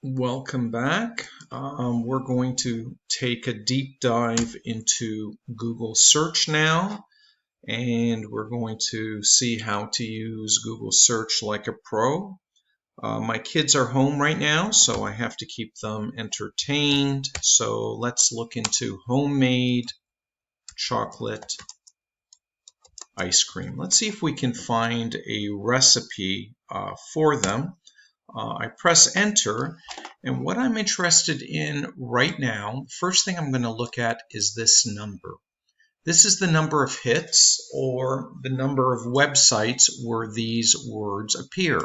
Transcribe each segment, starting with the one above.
Welcome back. We're going to take a deep dive into Google search now, and we're going to see how to use Google search like a pro. My kids are home right now, so I have to keep them entertained. So let's look into homemade chocolate ice cream. Let's see if we can find a recipe for them. I press enter, and what I'm interested in right now, first thing I'm going to look at is this number. This is the number of hits or the number of websites where these words appear.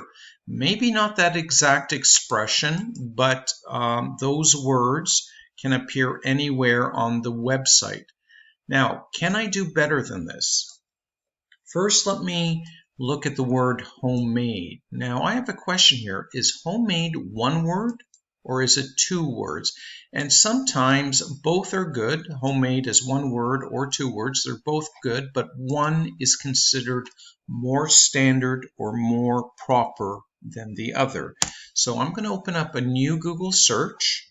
Maybe not that exact expression, but those words can appear anywhere on the website. Now, can I do better than this? First, let me look at the word homemade. Now, I have a question here. Is homemade one word or is it two words? And sometimes both are good. Homemade is one word or two words. They're both good, but one is considered more standard or more proper than the other. So I'm going to open up a new Google search,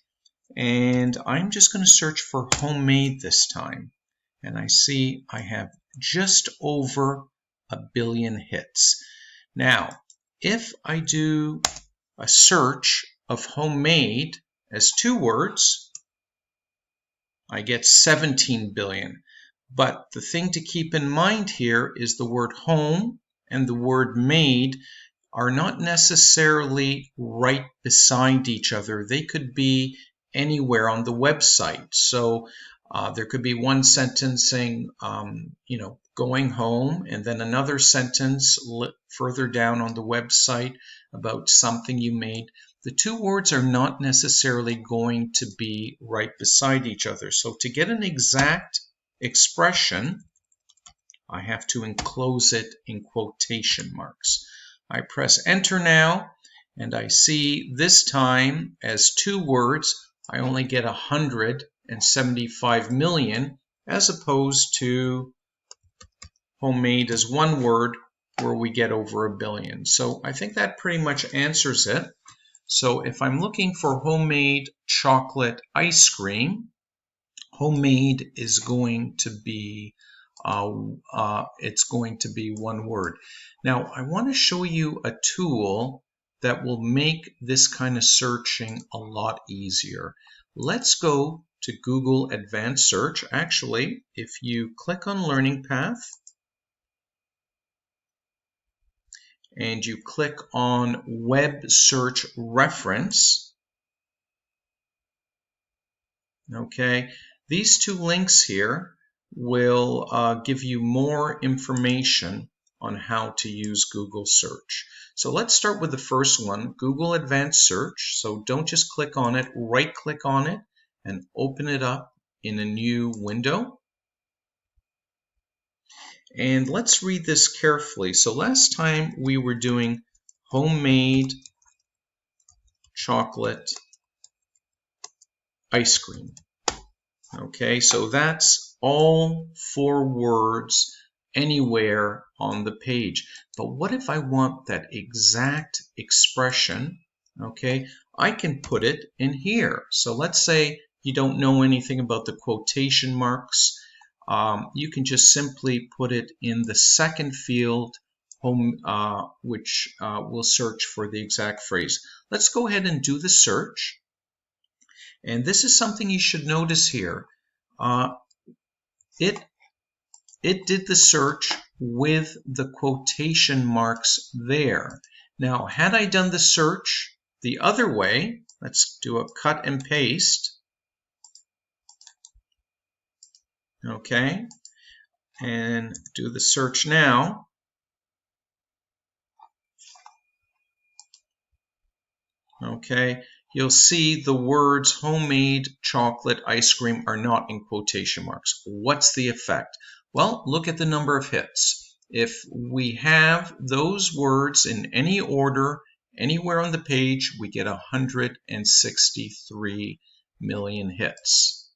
and I'm just going to search for homemade this time. And I see I have just over 1 billion hits. Now, if I do a search of homemade as two words, I get 17 billion. But the thing to keep in mind here is the word home and the word made are not necessarily right beside each other. They could be anywhere on the website. So there could be one sentence saying, going home, and then another sentence further down on the website about something you made. The two words are not necessarily going to be right beside each other. So to get an exact expression, I have to enclose it in quotation marks. I press enter now, and I see this time as two words, I only get 175 million, as opposed to homemade as one word where we get over 1 billion. So I think that pretty much answers it. So if I'm looking for homemade chocolate ice cream, homemade is going to be it's going to be one word. Now I want to show you a tool that will make this kind of searching a lot easier. Let's go to Google Advanced Search. Actually, if you click on Learning Path and you click on Web Search Reference, okay, these two links here will give you more information on how to use Google search. So let's start with the first one, Google Advanced Search. So don't just click on it, right click on it and open it up in a new window. And let's read this carefully. So last time we were doing homemade chocolate ice cream. Okay, so that's all 4 words anywhere on the page. But what if I want that exact expression? Okay, I can put it in here. So let's say you don't know anything about the quotation marks. You can just simply put it in the second field, which will search for the exact phrase. Let's go ahead and do the search. And this is something you should notice here. It did the search with the quotation marks there. Now, had I done the search the other way, let's do a cut and paste. Okay, and do the search now. Okay, you'll see the words homemade chocolate ice cream are not in quotation marks. What's the effect? Well, look at the number of hits. If we have those words in any order, anywhere on the page, we get 163 million hits.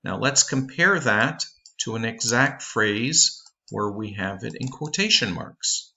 Now let's compare that to an exact phrase where we have it in quotation marks.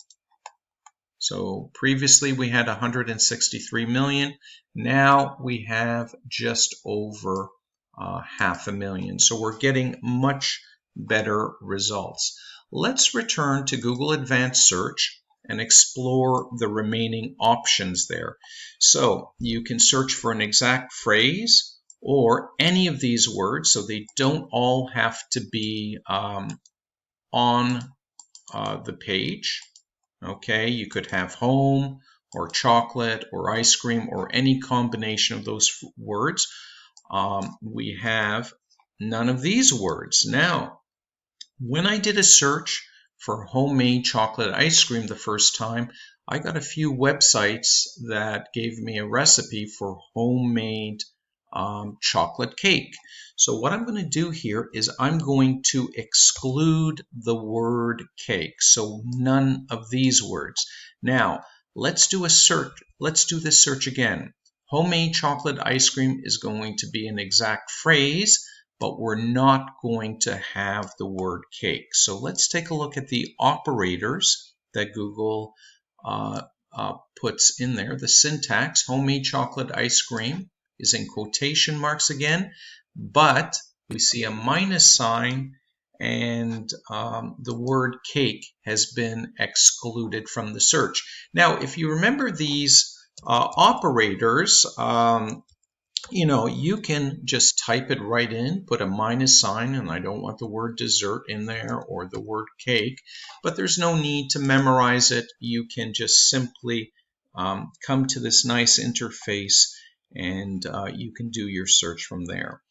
So previously we had 163 million. Now we have just over 500,000. So we're getting much better results. Let's return to Google Advanced Search and explore the remaining options there. So you can search for an exact phrase or any of these words, so they don't all have to be on the page. Okay, you could have home or chocolate or ice cream or any combination of those words. We have none of these words. Now, when I did a search for homemade chocolate ice cream the first time, I got a few websites that gave me a recipe for homemade chocolate cake. So what I'm going to do here is I'm going to exclude the word cake. So none of these words. Now, let's do a search. Let's do this search again. Homemade chocolate ice cream is going to be an exact phrase, but we're not going to have the word cake. So let's take a look at the operators that Google puts in there. The syntax, homemade chocolate ice cream, is in quotation marks again, but we see a minus sign and the word cake has been excluded from the search. Now, if you remember these operators, you can just type it right in, put a minus sign, and I don't want the word dessert in there or the word cake, but there's no need to memorize it. You can just simply come to this nice interface and you can do your search from there.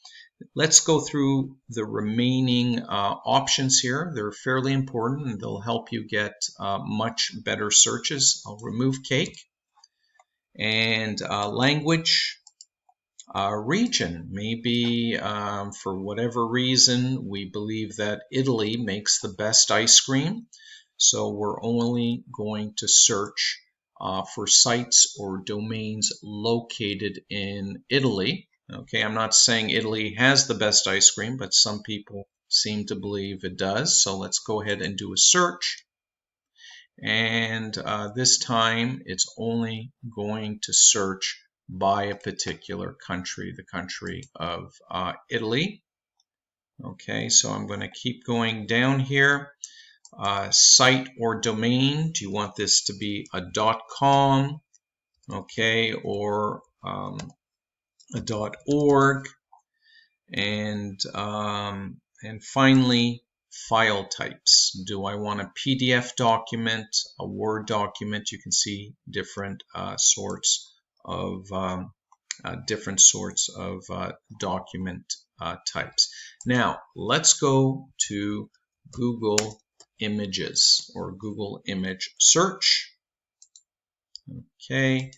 Let's go through the remaining options here. They're fairly important and they'll help you get much better searches. I'll remove cake and language. Region. Maybe for whatever reason we believe that Italy makes the best ice cream, so we're only going to search for sites or domains located in Italy. Okay, I'm not saying Italy has the best ice cream, but some people seem to believe it does. So let's go ahead and do a search. And this time it's only going to search by a particular country, the country of Italy. Okay, so I'm going to keep going down here. Site or domain, do you want this to be a .com, okay, or a .org, and finally file types. Do I want a PDF document, a Word document? You can see different sorts of document types. Now let's go to Google Images or Google Image Search. Okay,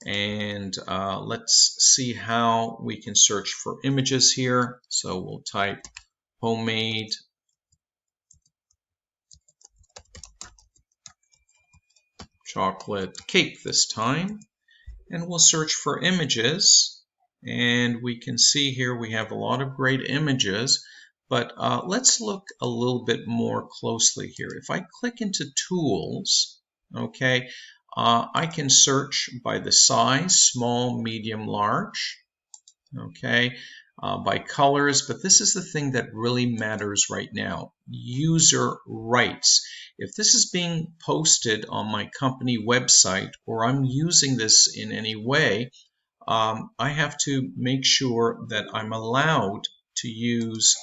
and let's see how we can search for images here. So we'll type homemade chocolate cake this time, and we'll search for images, and we can see here we have a lot of great images, but let's look a little bit more closely here. If I click into tools, okay, I can search by the size, small, medium, large, okay, by colors, but this is the thing that really matters right now, user rights. If this is being posted on my company website or I'm using this in any way, I have to make sure that I'm allowed to use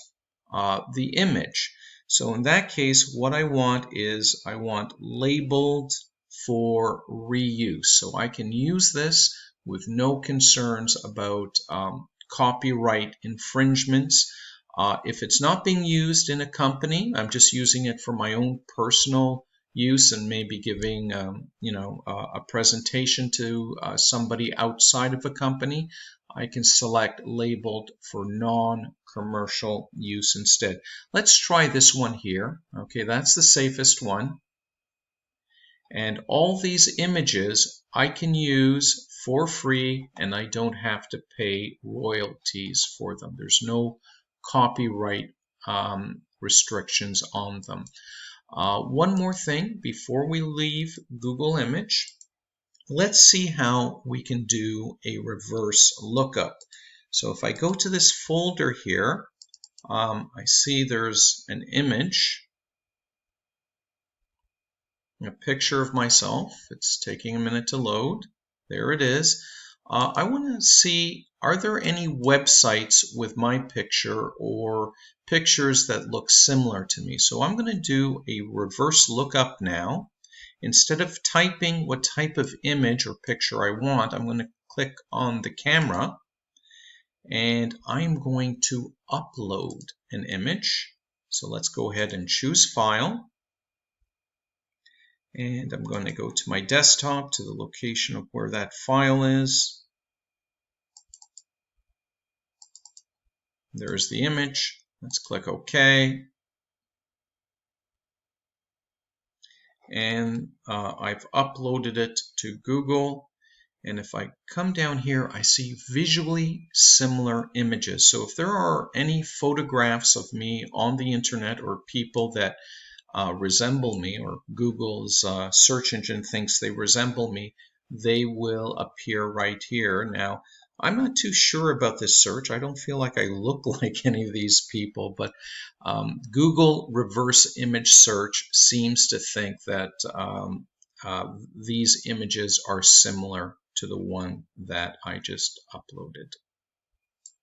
the image. So in that case, what I want is I want labeled for reuse. So I can use this with no concerns about copyright infringements. If it's not being used in a company, I'm just using it for my own personal use and maybe giving a presentation to somebody outside of a company, I can select labeled for non-commercial use instead. Let's try this one here. Okay, that's the safest one. And all these images I can use for free and I don't have to pay royalties for them. There's no copyright restrictions on them. One more thing before we leave Google Image. Let's see how we can do a reverse lookup. So if I go to this folder here, I see there's an image, a picture of myself. It's taking a minute to load. There it is. I want to see, are there any websites with my picture or pictures that look similar to me? So I'm going to do a reverse lookup now. Instead of typing what type of image or picture I want, I'm going to click on the camera and I'm going to upload an image. So let's go ahead and choose File. And I'm going to go to my desktop to the location of where that file is. There's the image. Let's click OK. And I've uploaded it to Google. And if I come down here, I see visually similar images. So if there are any photographs of me on the internet or people that resemble me, or Google's search engine thinks they resemble me, they will appear right here. Now, I'm not too sure about this search. I don't feel like I look like any of these people, but Google reverse image search seems to think that these images are similar to the one that I just uploaded.